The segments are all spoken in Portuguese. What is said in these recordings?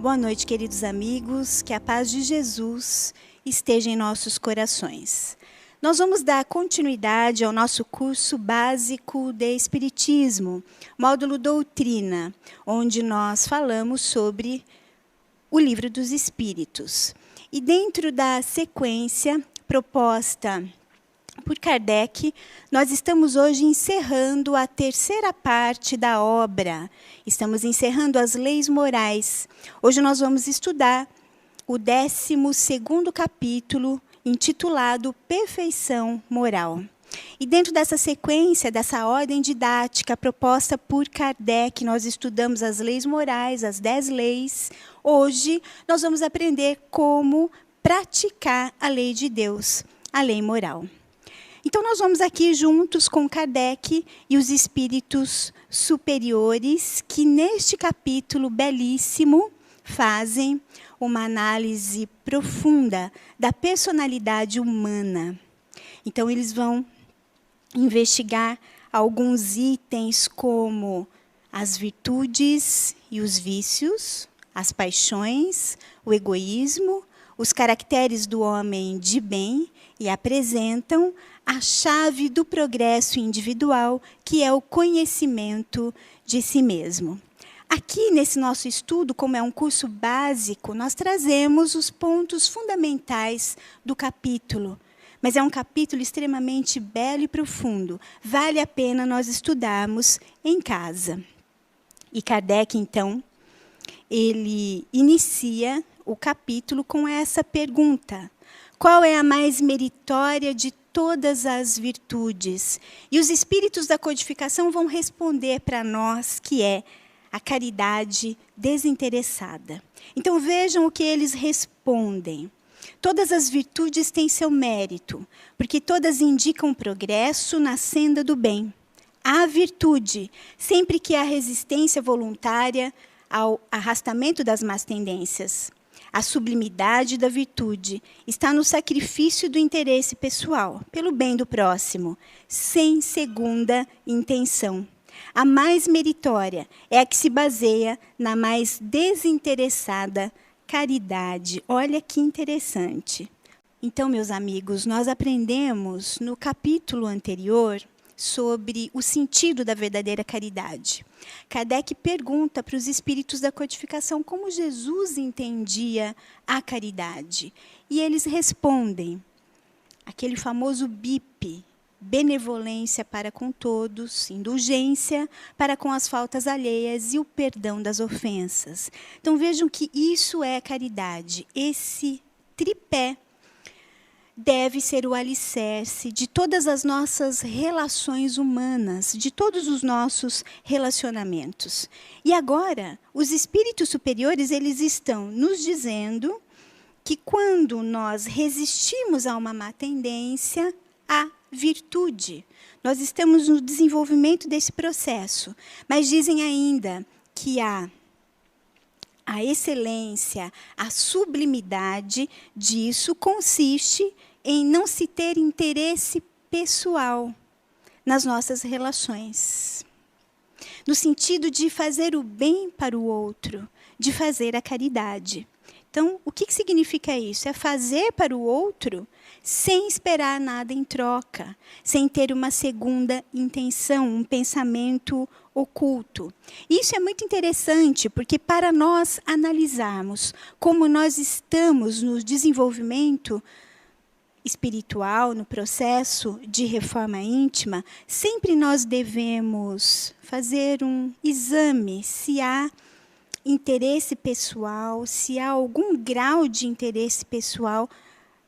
Boa noite, queridos amigos, que a paz de Jesus esteja em nossos corações. Nós vamos dar continuidade ao nosso curso básico de Espiritismo, módulo Doutrina, onde nós falamos sobre o Livro dos Espíritos. E dentro da sequência proposta por Kardec, nós estamos hoje encerrando a terceira parte da obra. Estamos encerrando as leis morais. Hoje nós vamos estudar o 12º capítulo, intitulado Perfeição Moral. E dentro dessa sequência, dessa ordem didática proposta por Kardec, nós estudamos as leis morais, as 10 leis. Hoje nós vamos aprender como praticar a lei de Deus, a lei moral. Então, nós vamos aqui juntos com Kardec e os espíritos superiores, que neste capítulo belíssimo fazem uma análise profunda da personalidade humana. Então, eles vão investigar alguns itens como as virtudes e os vícios, as paixões, o egoísmo, os caracteres do homem de bem, e apresentam a chave do progresso individual, que é o conhecimento de si mesmo. Aqui, nesse nosso estudo, como é um curso básico, nós trazemos os pontos fundamentais do capítulo. Mas é um capítulo extremamente belo e profundo. Vale a pena nós estudarmos em casa. E Kardec, então, ele inicia o capítulo com essa pergunta: qual é a mais meritória de todas as virtudes? E os espíritos da codificação vão responder para nós que é a caridade desinteressada. Então vejam o que eles respondem. Todas as virtudes têm seu mérito, porque todas indicam progresso na senda do bem. Há virtude, sempre que há resistência voluntária ao arrastamento das más tendências. A sublimidade da virtude está no sacrifício do interesse pessoal, pelo bem do próximo, sem segunda intenção. A mais meritória é a que se baseia na mais desinteressada caridade. Olha que interessante. Então, meus amigos, nós aprendemos no capítulo anterior sobre o sentido da verdadeira caridade. Kardec pergunta para os espíritos da codificação como Jesus entendia a caridade. E eles respondem, aquele famoso BIP, benevolência para com todos, indulgência para com as faltas alheias e o perdão das ofensas. Então vejam que isso é caridade, esse tripé deve ser o alicerce de todas as nossas relações humanas, de todos os nossos relacionamentos. E agora, os espíritos superiores, eles estão nos dizendo que quando nós resistimos a uma má tendência, há virtude. Nós estamos no desenvolvimento desse processo, mas dizem ainda que há a excelência, a sublimidade disso consiste em não se ter interesse pessoal nas nossas relações. No sentido de fazer o bem para o outro, de fazer a caridade. Então, o que significa isso? É fazer para o outro sem esperar nada em troca, sem ter uma segunda intenção, um pensamento oculto. Isso é muito interessante, porque para nós analisarmos como nós estamos no desenvolvimento espiritual, no processo de reforma íntima, sempre nós devemos fazer um exame se há interesse pessoal, se há algum grau de interesse pessoal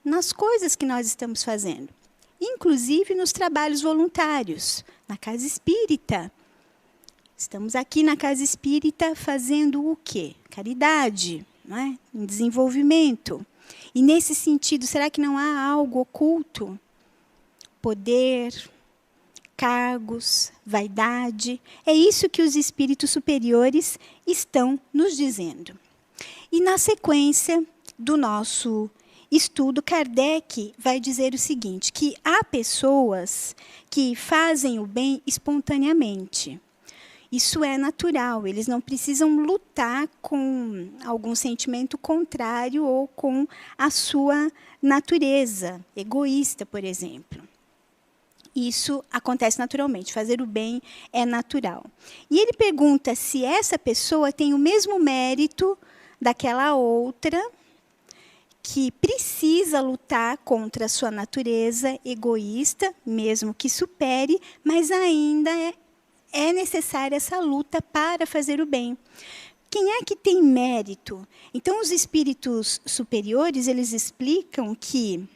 nas coisas que nós estamos fazendo. Inclusive nos trabalhos voluntários, na casa espírita. Estamos aqui na casa espírita fazendo o quê? Caridade, não é? Em desenvolvimento. E nesse sentido, será que não há algo oculto? Poder, cargos, vaidade. É isso que os espíritos superiores estão nos dizendo. E na sequência do nosso estudo, Kardec vai dizer o seguinte, que há pessoas que fazem o bem espontaneamente. Isso é natural, eles não precisam lutar com algum sentimento contrário ou com a sua natureza egoísta, por exemplo. Isso acontece naturalmente, fazer o bem é natural. E ele pergunta se essa pessoa tem o mesmo mérito daquela outra que precisa lutar contra a sua natureza egoísta, mesmo que supere, mas ainda é necessária essa luta para fazer o bem. Quem é que tem mérito? Então, os espíritos superiores, eles explicam que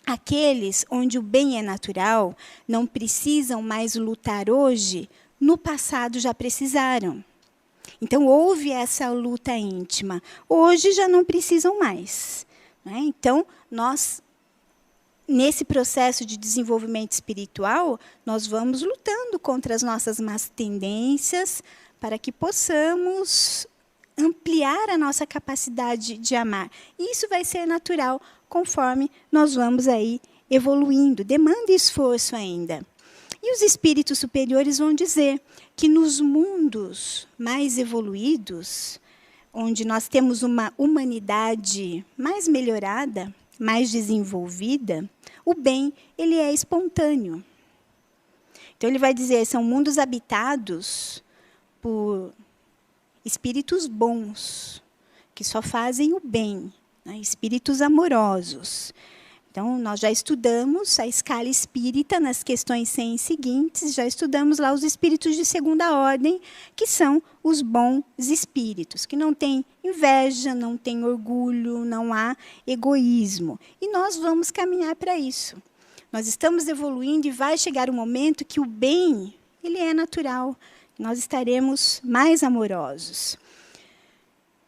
aqueles onde o bem é natural não precisam mais lutar hoje, no passado já precisaram. Então, houve essa luta íntima. Hoje já não precisam mais. Né? Então, nós, nesse processo de desenvolvimento espiritual, nós vamos lutando contra as nossas más tendências para que possamos ampliar a nossa capacidade de amar. E isso vai ser natural conforme nós vamos aí evoluindo. Demanda esforço ainda. E os espíritos superiores vão dizer que nos mundos mais evoluídos, onde nós temos uma humanidade mais melhorada, mais desenvolvida, o bem ele é espontâneo. Então ele vai dizer, são mundos habitados por espíritos bons, que só fazem o bem, né? Espíritos amorosos. Então, nós já estudamos a escala espírita nas questões 100 seguintes, já estudamos lá os espíritos de segunda ordem, que são os bons espíritos, que não têm inveja, não têm orgulho, não há egoísmo. E nós vamos caminhar para isso. Nós estamos evoluindo e vai chegar um momento que o bem, ele é natural. Nós estaremos mais amorosos.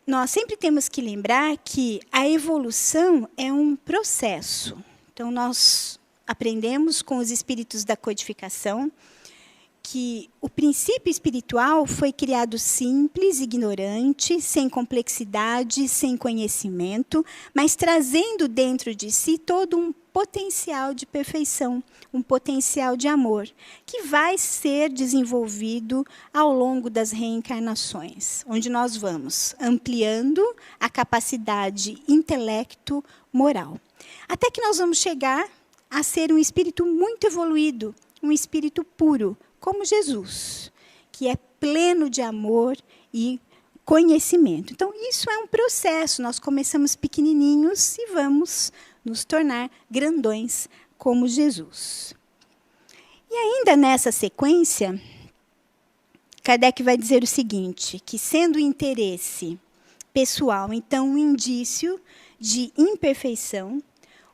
Nós sempre temos que lembrar que a evolução é um processo. Então, nós aprendemos com os espíritos da codificação que o princípio espiritual foi criado simples, ignorante, sem complexidade, sem conhecimento, mas trazendo dentro de si todo um potencial de perfeição, um potencial de amor, que vai ser desenvolvido ao longo das reencarnações, onde nós vamos ampliando a capacidade intelecto-moral. Até que nós vamos chegar a ser um espírito muito evoluído, um espírito puro, como Jesus, que é pleno de amor e conhecimento. Então, isso é um processo. Nós começamos pequenininhos e vamos nos tornar grandões como Jesus. E ainda nessa sequência, Kardec vai dizer o seguinte, que sendo o interesse pessoal, então, um indício de imperfeição,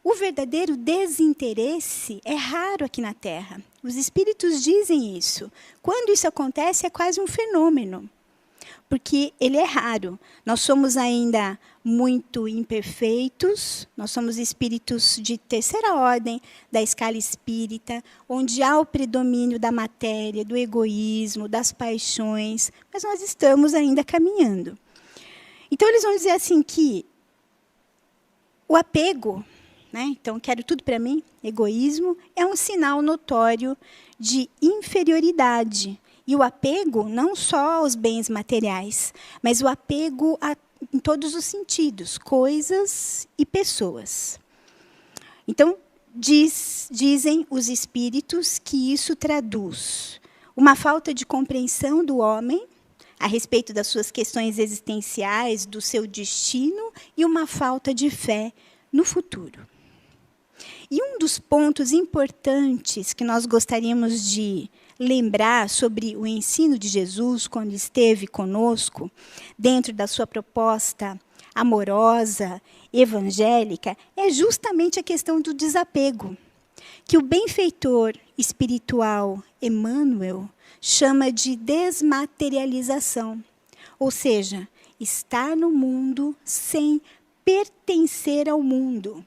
o verdadeiro desinteresse é raro aqui na Terra. Os espíritos dizem isso. Quando isso acontece, é quase um fenômeno, porque ele é raro. Nós somos ainda muito imperfeitos, nós somos espíritos de terceira ordem da escala espírita, onde há o predomínio da matéria, do egoísmo, das paixões, mas nós estamos ainda caminhando. Então, eles vão dizer assim que o apego, né? Então, quero tudo para mim, egoísmo, é um sinal notório de inferioridade. E o apego não só aos bens materiais, mas o apego em todos os sentidos, coisas e pessoas. Então, dizem os espíritos que isso traduz uma falta de compreensão do homem a respeito das suas questões existenciais, do seu destino, e uma falta de fé no futuro. E um dos pontos importantes que nós gostaríamos de lembrar sobre o ensino de Jesus, quando esteve conosco, dentro da sua proposta amorosa, evangélica, é justamente a questão do desapego, que o benfeitor espiritual Emmanuel chama de desmaterialização, ou seja, estar no mundo sem pertencer ao mundo.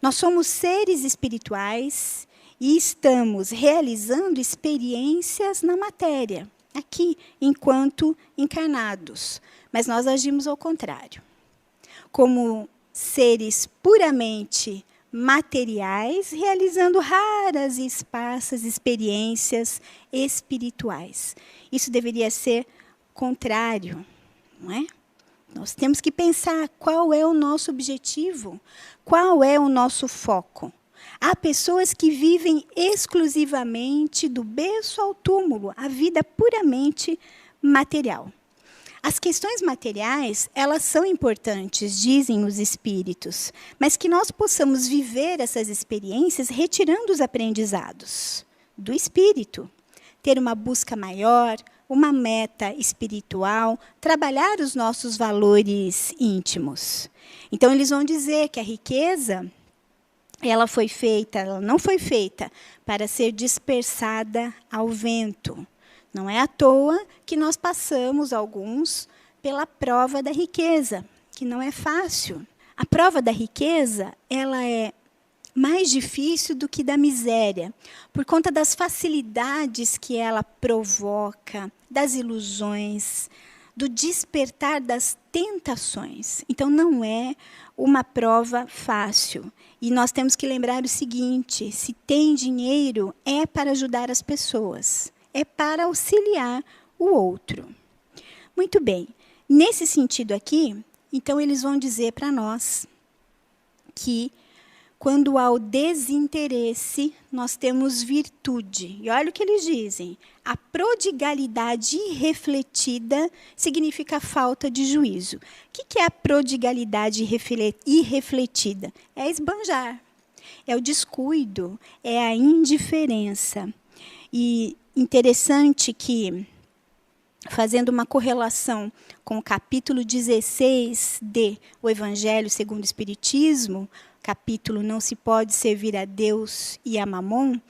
Nós somos seres espirituais e estamos realizando experiências na matéria, aqui, enquanto encarnados. Mas nós agimos ao contrário. Como seres puramente materiais, realizando raras e esparsas experiências espirituais. Isso deveria ser contrário, não é? Nós temos que pensar qual é o nosso objetivo, qual é o nosso foco. Há pessoas que vivem exclusivamente do berço ao túmulo, a vida puramente material. As questões materiais, elas são importantes, dizem os espíritos, mas que nós possamos viver essas experiências retirando os aprendizados do espírito, ter uma busca maior, uma meta espiritual, trabalhar os nossos valores íntimos. Então, eles vão dizer que a riqueza, ela não foi feita para ser dispersada ao vento. Não é à toa que nós passamos, alguns, pela prova da riqueza, que não é fácil. A prova da riqueza, ela é mais difícil do que da miséria, por conta das facilidades que ela provoca, das ilusões, do despertar das tentações. Então, não é uma prova fácil. E nós temos que lembrar o seguinte: se tem dinheiro, é para ajudar as pessoas, é para auxiliar o outro. Muito bem. Nesse sentido aqui, então, eles vão dizer para nós que, quando há o desinteresse, nós temos virtude. E olha o que eles dizem. A prodigalidade irrefletida significa falta de juízo. O que é a prodigalidade irrefletida? É esbanjar, é o descuido, é a indiferença. E interessante que, fazendo uma correlação com o capítulo 16 de O Evangelho segundo o Espiritismo, capítulo Não se pode servir a Deus e a Mamon,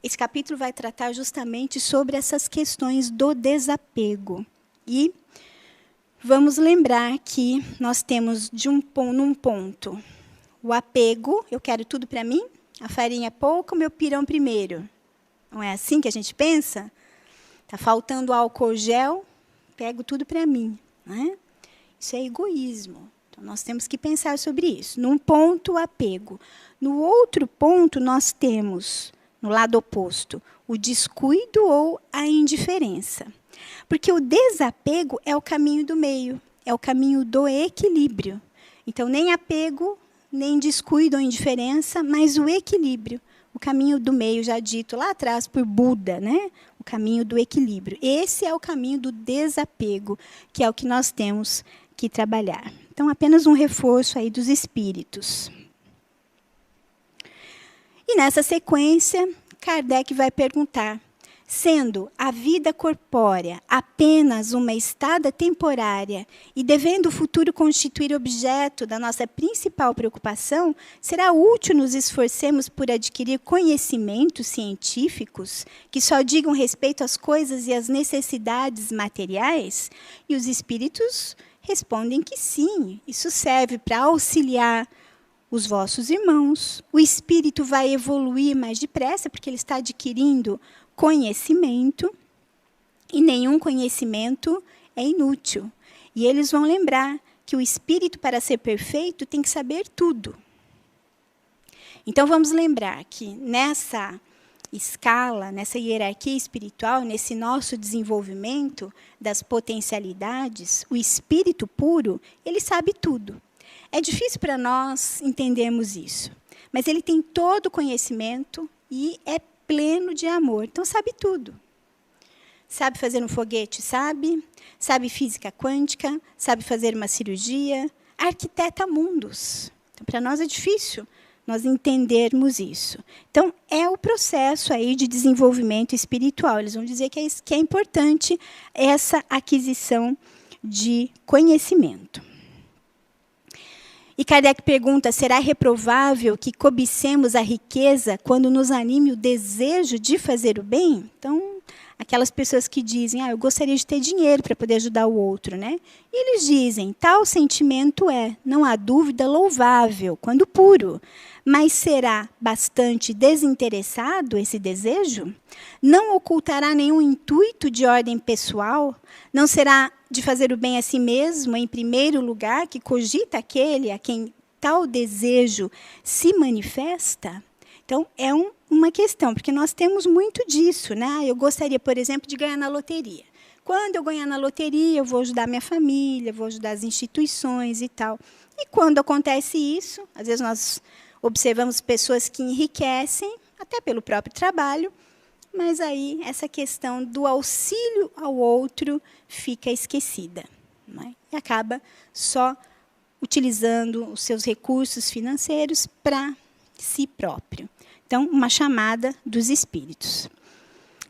esse capítulo vai tratar justamente sobre essas questões do desapego. E vamos lembrar que nós temos num ponto o apego, eu quero tudo para mim, a farinha é pouco, meu pirão primeiro. Não é assim que a gente pensa? Está faltando álcool gel, pego tudo para mim. Né? Isso é egoísmo. Então, nós temos que pensar sobre isso. Num ponto, o apego. No outro ponto, nós temos, no lado oposto, o descuido ou a indiferença. Porque o desapego é o caminho do meio, é o caminho do equilíbrio. Então, nem apego, nem descuido ou indiferença, mas o equilíbrio. O caminho do meio, já dito lá atrás por Buda, né? O caminho do equilíbrio. Esse é o caminho do desapego, que é o que nós temos que trabalhar. Então, apenas um reforço aí dos espíritos. E nessa sequência, Kardec vai perguntar: sendo a vida corpórea apenas uma estada temporária e devendo o futuro constituir objeto da nossa principal preocupação, será útil nos esforcemos por adquirir conhecimentos científicos que só digam respeito às coisas e às necessidades materiais? E os espíritos respondem que sim, isso serve para auxiliar os vossos irmãos. O espírito vai evoluir mais depressa, porque ele está adquirindo conhecimento, e nenhum conhecimento é inútil. E eles vão lembrar que o espírito, para ser perfeito, tem que saber tudo. Então, vamos lembrar que nessa escala, nessa hierarquia espiritual, nesse nosso desenvolvimento das potencialidades, o espírito puro, ele sabe tudo. É difícil para nós entendermos isso, mas ele tem todo o conhecimento e é pleno de amor, então sabe tudo. Sabe fazer um foguete, sabe? Sabe física quântica, sabe fazer uma cirurgia, arquiteta mundos. Então, para nós é difícil nós entendermos isso. Então, é o processo aí de desenvolvimento espiritual. Eles vão dizer que é importante essa aquisição de conhecimento. E Kardec pergunta: será reprovável que cobicemos a riqueza quando nos anime o desejo de fazer o bem? Então, aquelas pessoas que dizem: eu gostaria de ter dinheiro para poder ajudar o outro, né? E eles dizem: tal sentimento é, não há dúvida, louvável, quando puro. Mas será bastante desinteressado esse desejo? Não ocultará nenhum intuito de ordem pessoal? Não será de fazer o bem a si mesmo, em primeiro lugar, que cogita aquele a quem tal desejo se manifesta? Então, é uma questão, porque nós temos muito disso, né? Eu gostaria, por exemplo, de ganhar na loteria. Quando eu ganhar na loteria, eu vou ajudar minha família, vou ajudar as instituições e tal. E quando acontece isso, às vezes nós observamos pessoas que enriquecem, até pelo próprio trabalho, mas aí essa questão do auxílio ao outro fica esquecida, né? E acaba só utilizando os seus recursos financeiros para si próprio. Então, uma chamada dos espíritos.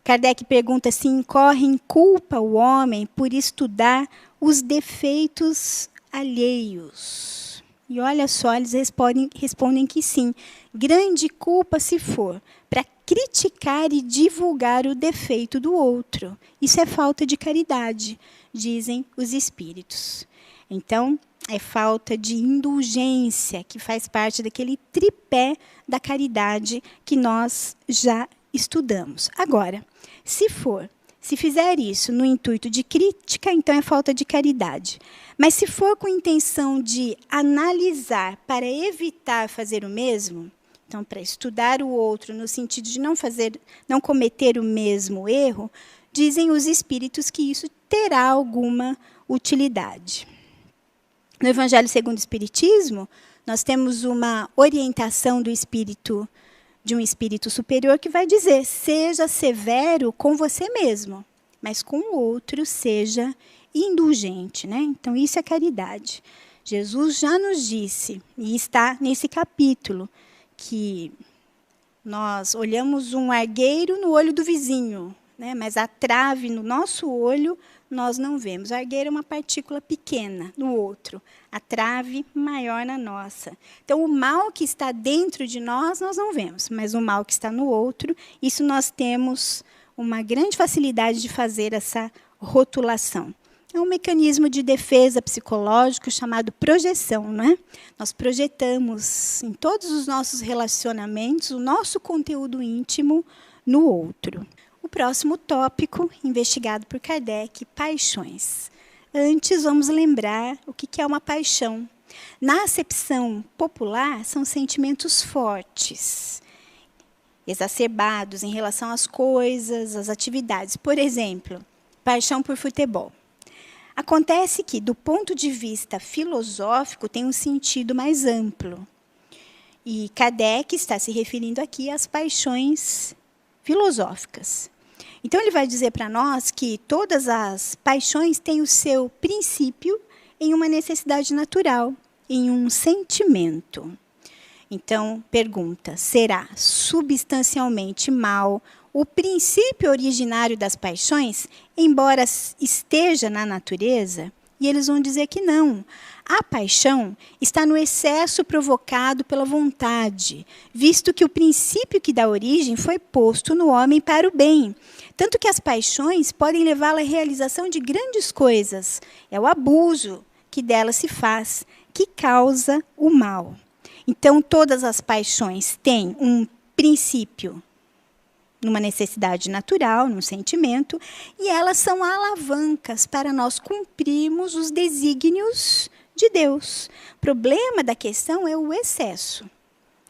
Kardec pergunta se incorre em culpa o homem por estudar os defeitos alheios. E olha só, eles respondem que sim. Grande culpa se for para criticar e divulgar o defeito do outro. Isso é falta de caridade, dizem os espíritos. Então, é falta de indulgência, que faz parte daquele tripé da caridade que nós já estudamos. Agora, se fizer isso no intuito de crítica, então é falta de caridade. Mas se for com intenção de analisar para evitar fazer o mesmo, então para estudar o outro no sentido de não cometer o mesmo erro, dizem os espíritos que isso terá alguma utilidade. No Evangelho segundo o Espiritismo, nós temos uma orientação do espírito, de um espírito superior, que vai dizer: seja severo com você mesmo, mas com o outro seja indulgente, né? Então, isso é caridade. Jesus já nos disse, e está nesse capítulo, que nós olhamos um argueiro no olho do vizinho, né? Mas a trave no nosso olho nós não vemos. O argueiro é uma partícula pequena no outro, a trave maior na nossa. Então, o mal que está dentro de nós não vemos, mas o mal que está no outro, isso nós temos uma grande facilidade de fazer essa rotulação. É um mecanismo de defesa psicológico chamado projeção, não é? Nós projetamos em todos os nossos relacionamentos o nosso conteúdo íntimo no outro. O próximo tópico, investigado por Kardec, paixões. Antes, vamos lembrar o que é uma paixão. Na acepção popular, são sentimentos fortes, exacerbados em relação às coisas, às atividades. Por exemplo, paixão por futebol. Acontece que, do ponto de vista filosófico, tem um sentido mais amplo. E Kardec está se referindo aqui às paixões filosóficas. Então, ele vai dizer para nós que todas as paixões têm o seu princípio em uma necessidade natural, em um sentimento. Então, pergunta: será substancialmente mal o princípio originário das paixões, embora esteja na natureza? E eles vão dizer que não. A paixão está no excesso provocado pela vontade, visto que o princípio que dá origem foi posto no homem para o bem. Tanto que as paixões podem levá-lo à realização de grandes coisas. É o abuso que dela se faz, que causa o mal. Então, todas as paixões têm um princípio numa necessidade natural, num sentimento, e elas são alavancas para nós cumprirmos os desígnios de Deus. O problema da questão é o excesso.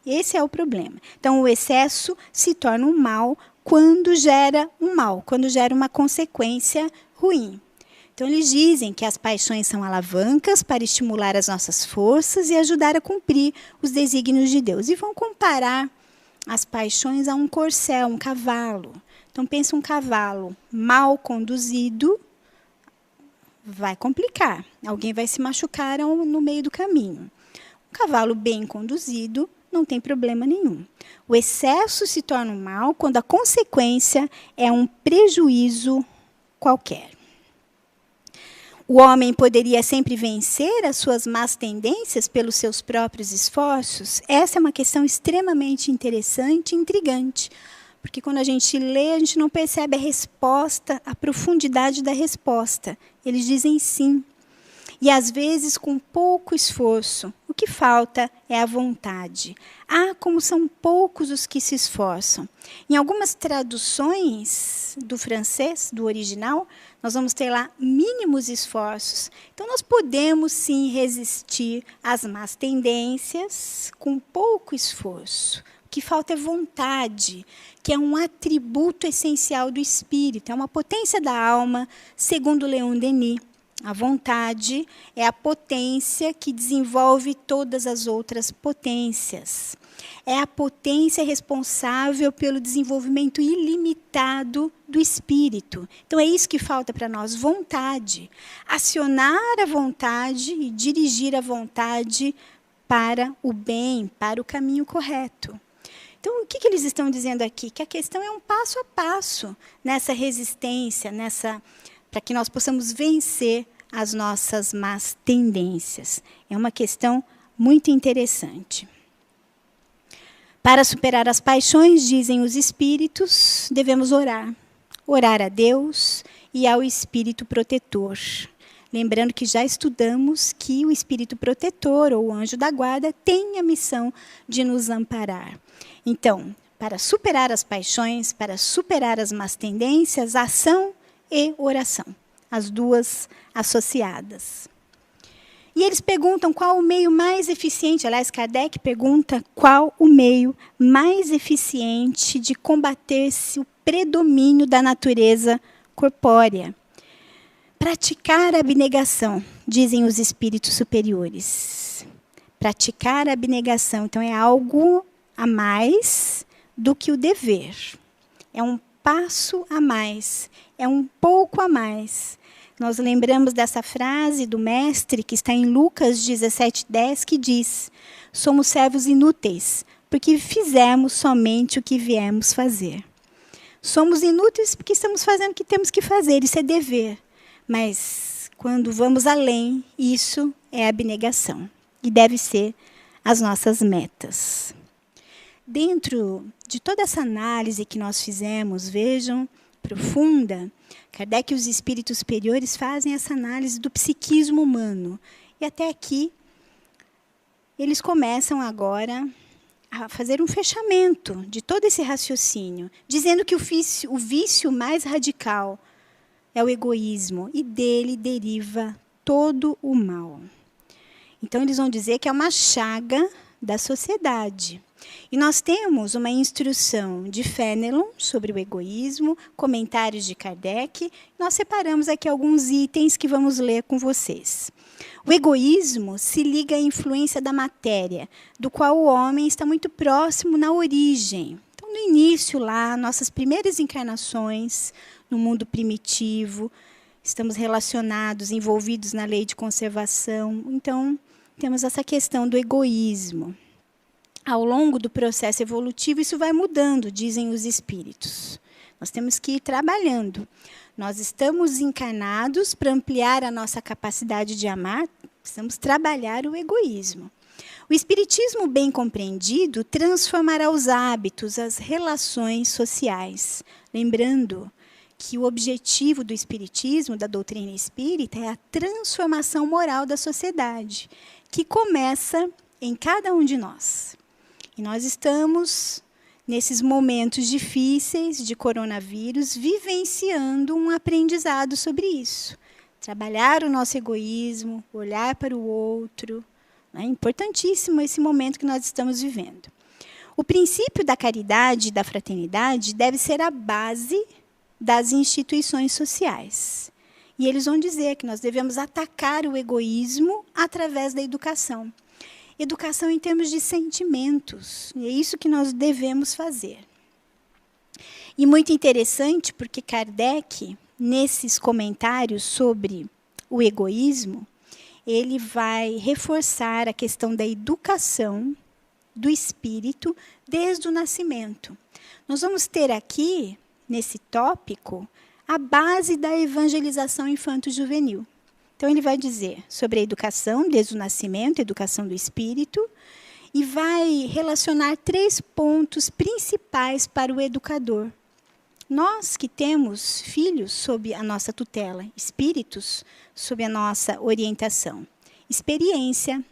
Esse é o problema. Então, o excesso se torna um mal quando gera um mal, quando gera uma consequência ruim. Então, eles dizem que as paixões são alavancas para estimular as nossas forças e ajudar a cumprir os desígnios de Deus. E vão comparar as paixões a um corcel, um cavalo. Então, pensa um cavalo mal conduzido, vai complicar. Alguém vai se machucar no meio do caminho. Um cavalo bem conduzido não tem problema nenhum. O excesso se torna um mal quando a consequência é um prejuízo qualquer. O homem poderia sempre vencer as suas más tendências pelos seus próprios esforços? Essa é uma questão extremamente interessante e intrigante, porque quando a gente lê, a gente não percebe a resposta, a profundidade da resposta. Eles dizem sim. e às vezes com pouco esforço. O que falta é a vontade. Ah, como são poucos os que se esforçam. Em algumas traduções do francês, do original, nós vamos ter lá mínimos esforços. Então, nós podemos sim resistir às más tendências com pouco esforço. O que falta é vontade, que é um atributo essencial do espírito, é uma potência da alma, segundo Leon Denis. A vontade é a potência que desenvolve todas as outras potências. É a potência responsável pelo desenvolvimento ilimitado do espírito. Então, é isso que falta para nós, vontade. Acionar a vontade e dirigir a vontade para o bem, para o caminho correto. Então, o que eles estão dizendo aqui? Que a questão é um passo a passo nessa resistência, para que nós possamos vencer as nossas más tendências. É uma questão muito interessante. Para superar as paixões, dizem os espíritos, devemos orar. Orar a Deus e ao espírito protetor. Lembrando que já estudamos que o espírito protetor, ou o anjo da guarda, tem a missão de nos amparar. Então, para superar as paixões, para superar as más tendências, ação e oração. As duas associadas. E eles perguntam qual o meio mais eficiente, aliás, Kardec pergunta qual o meio mais eficiente de combater-se o predomínio da natureza corpórea. Praticar a abnegação, dizem os espíritos superiores. Praticar a abnegação, então, é algo a mais do que o dever. É um passo a mais, é um pouco a mais. Nós lembramos dessa frase do mestre, que está em Lucas 17:10, que diz: somos servos inúteis, porque fizemos somente o que viemos fazer. Somos inúteis porque estamos fazendo o que temos que fazer, isso é dever. Mas, quando vamos além, isso é abnegação. E deve ser as nossas metas. Dentro de toda essa análise que nós fizemos, vejam, profunda, Kardec e os espíritos superiores fazem essa análise do psiquismo humano. E até aqui, eles começam agora a fazer um fechamento de todo esse raciocínio, dizendo que o vício mais radical é o egoísmo, e dele deriva todo o mal. Então, eles vão dizer que é uma chaga da sociedade. E nós temos uma instrução de Fénelon sobre o egoísmo, comentários de Kardec. Nós separamos aqui alguns itens que vamos ler com vocês. O egoísmo se liga à influência da matéria, do qual o homem está muito próximo na origem. Então, no início lá, nossas primeiras encarnações no mundo primitivo, estamos relacionados, envolvidos na lei de conservação. Então, temos essa questão do egoísmo. Ao longo do processo evolutivo, isso vai mudando, dizem os espíritos. Nós temos que ir trabalhando. Nós estamos encarnados para ampliar a nossa capacidade de amar, precisamos trabalhar o egoísmo. O espiritismo bem compreendido transformará os hábitos, as relações sociais. Lembrando que o objetivo do espiritismo, da doutrina espírita, é a transformação moral da sociedade, que começa em cada um de nós. E nós estamos, nesses momentos difíceis de coronavírus, vivenciando um aprendizado sobre isso. Trabalhar o nosso egoísmo, olhar para o outro. É importantíssimo esse momento que nós estamos vivendo. O princípio da caridade e da fraternidade deve ser a base das instituições sociais. E eles vão dizer que nós devemos atacar o egoísmo através da educação. Educação em termos de sentimentos. E é isso que nós devemos fazer. E muito interessante, porque Kardec, nesses comentários sobre o egoísmo, ele vai reforçar a questão da educação do espírito desde o nascimento. Nós vamos ter aqui, nesse tópico, a base da evangelização infanto-juvenil. Então, ele vai dizer sobre a educação desde o nascimento, educação do espírito, e vai relacionar 3 pontos principais para o educador. Nós que temos filhos sob a nossa tutela, espíritos sob a nossa orientação. Experiência,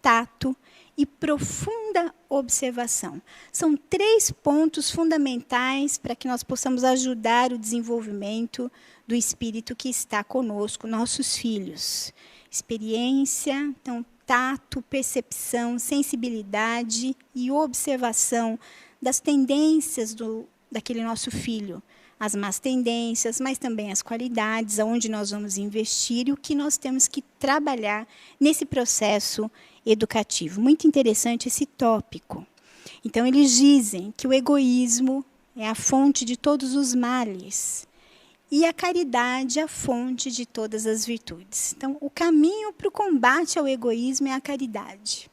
tato e profunda observação. São 3 pontos fundamentais para que nós possamos ajudar o desenvolvimento do espírito que está conosco, nossos filhos. Experiência, então, tato, percepção, sensibilidade e observação das tendências daquele nosso filho. As más tendências, mas também as qualidades, aonde nós vamos investir e o que nós temos que trabalhar nesse processo educativo. Muito interessante esse tópico. Então, eles dizem que o egoísmo é a fonte de todos os males e a caridade a fonte de todas as virtudes. Então, o caminho para o combate ao egoísmo é a caridade.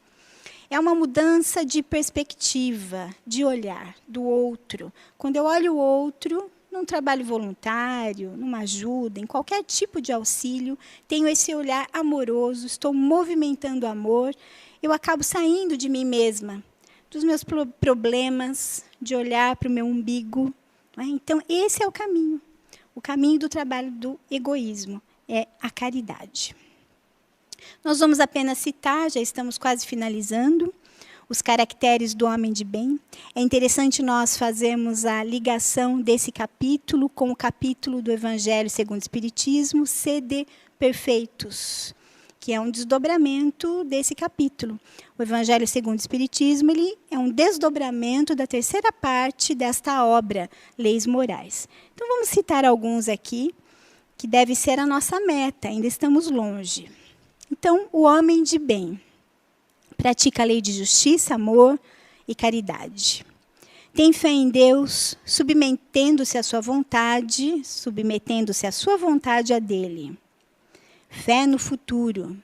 É uma mudança de perspectiva, de olhar do outro. Quando eu olho o outro, num trabalho voluntário, numa ajuda, em qualquer tipo de auxílio, tenho esse olhar amoroso, estou movimentando amor, eu acabo saindo de mim mesma, dos meus problemas, de olhar para o meu umbigo. Não é? Então, esse é o caminho do trabalho do egoísmo, é a caridade. Nós vamos apenas citar, já estamos quase finalizando, os caracteres do homem de bem. É interessante nós fazermos a ligação desse capítulo com o capítulo do Evangelho segundo o Espiritismo, Sede Perfeitos, que é um desdobramento desse capítulo. O Evangelho segundo o Espiritismo ele é um desdobramento da 3ª parte desta obra, Leis Morais. Então, vamos citar alguns aqui, que deve ser a nossa meta, ainda estamos longe. Então, o homem de bem pratica a lei de justiça, amor e caridade. Tem fé em Deus, submetendo-se à sua vontade a dele. Fé no futuro.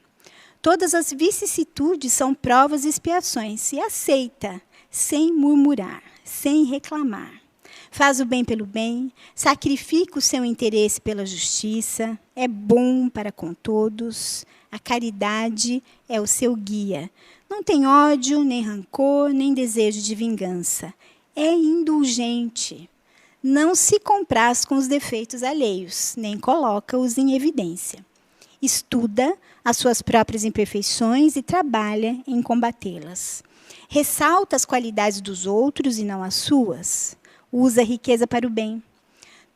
Todas as vicissitudes são provas e expiações, e aceita, sem murmurar, sem reclamar. Faz o bem pelo bem, sacrifica o seu interesse pela justiça, é bom para com todos, a caridade é o seu guia. Não tem ódio, nem rancor, nem desejo de vingança. É indulgente. Não se compraz com os defeitos alheios, nem coloca-os em evidência. Estuda as suas próprias imperfeições e trabalha em combatê-las. Ressalta as qualidades dos outros e não as suas. Usa a riqueza para o bem.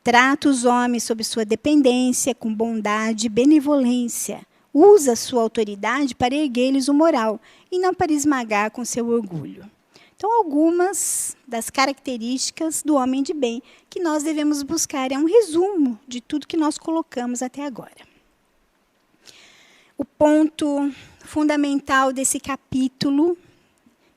Trata os homens sob sua dependência com bondade e benevolência. Usa a sua autoridade para erguer-lhes o moral e não para esmagar com seu orgulho. Então, algumas das características do homem de bem que nós devemos buscar. É um resumo de tudo que nós colocamos até agora. O ponto fundamental desse capítulo,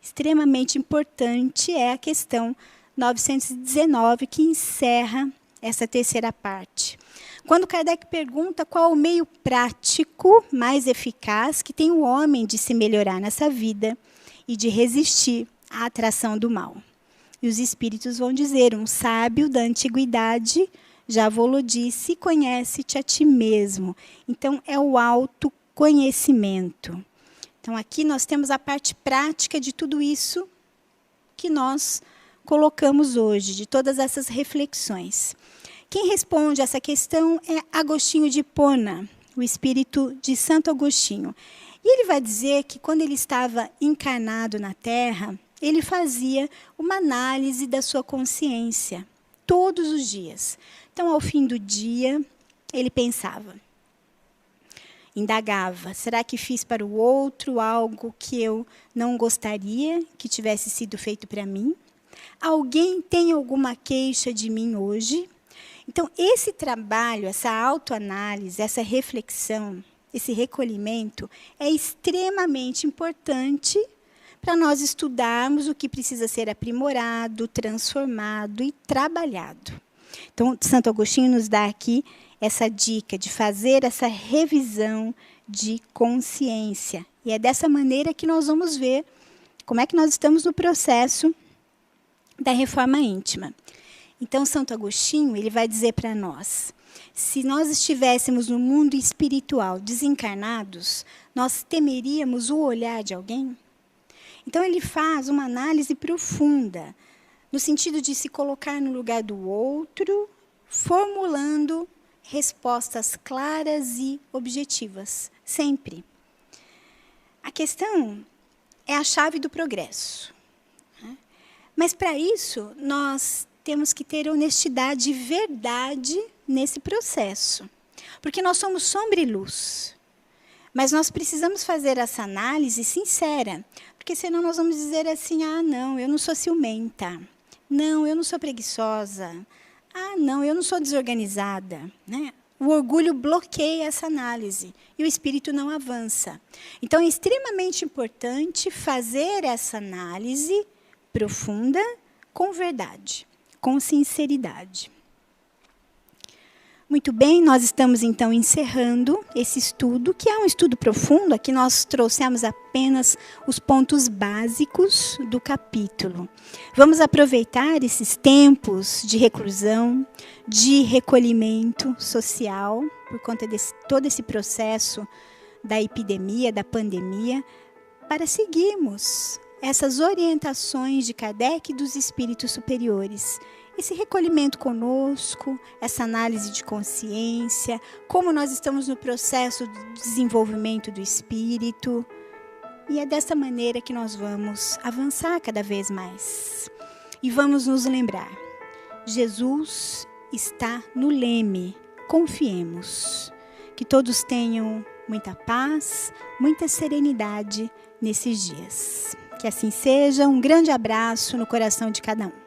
extremamente importante, é a questão 919, que encerra essa 3ª parte. Quando Kardec pergunta qual o meio prático mais eficaz que tem o homem de se melhorar nessa vida e de resistir à atração do mal. E os espíritos vão dizer, um sábio da antiguidade já vou-lo disse, conhece-te a ti mesmo. Então, é o autoconhecimento. Então, aqui nós temos a parte prática de tudo isso que nós colocamos hoje, de todas essas reflexões. Quem responde essa questão é Agostinho de Hipona, o espírito de Santo Agostinho. E ele vai dizer que quando ele estava encarnado na Terra, ele fazia uma análise da sua consciência, todos os dias. Então, ao fim do dia, ele pensava, indagava, será que fiz para o outro algo que eu não gostaria que tivesse sido feito para mim? Alguém tem alguma queixa de mim hoje? Então, esse trabalho, essa autoanálise, essa reflexão, esse recolhimento é extremamente importante para nós estudarmos o que precisa ser aprimorado, transformado e trabalhado. Então, Santo Agostinho nos dá aqui essa dica de fazer essa revisão de consciência. E é dessa maneira que nós vamos ver como é que nós estamos no processo da reforma íntima. Então, Santo Agostinho ele vai dizer para nós, se nós estivéssemos no mundo espiritual desencarnados, nós temeríamos o olhar de alguém? Então, ele faz uma análise profunda no sentido de se colocar no lugar do outro, formulando respostas claras e objetivas, sempre. A questão é a chave do progresso. Mas, para isso, nós temos que ter honestidade e verdade nesse processo. Porque nós somos sombra e luz. Mas nós precisamos fazer essa análise sincera. Porque senão nós vamos dizer assim, não, eu não sou ciumenta. Não, eu não sou preguiçosa. Não, eu não sou desorganizada. Né? O orgulho bloqueia essa análise e o espírito não avança. Então, é extremamente importante fazer essa análise profunda, com verdade, com sinceridade. Muito bem, nós estamos então encerrando esse estudo, que é um estudo profundo. Aqui nós trouxemos apenas os pontos básicos do capítulo. Vamos aproveitar esses tempos de reclusão, de recolhimento social, por conta de todo esse processo da epidemia, da pandemia, para seguirmos essas orientações de Kardec e dos espíritos superiores. Esse recolhimento conosco, essa análise de consciência, como nós estamos no processo de desenvolvimento do espírito. E é dessa maneira que nós vamos avançar cada vez mais. E vamos nos lembrar, Jesus está no leme, confiemos. Que todos tenham muita paz, muita serenidade nesses dias. Que assim seja, um grande abraço no coração de cada um.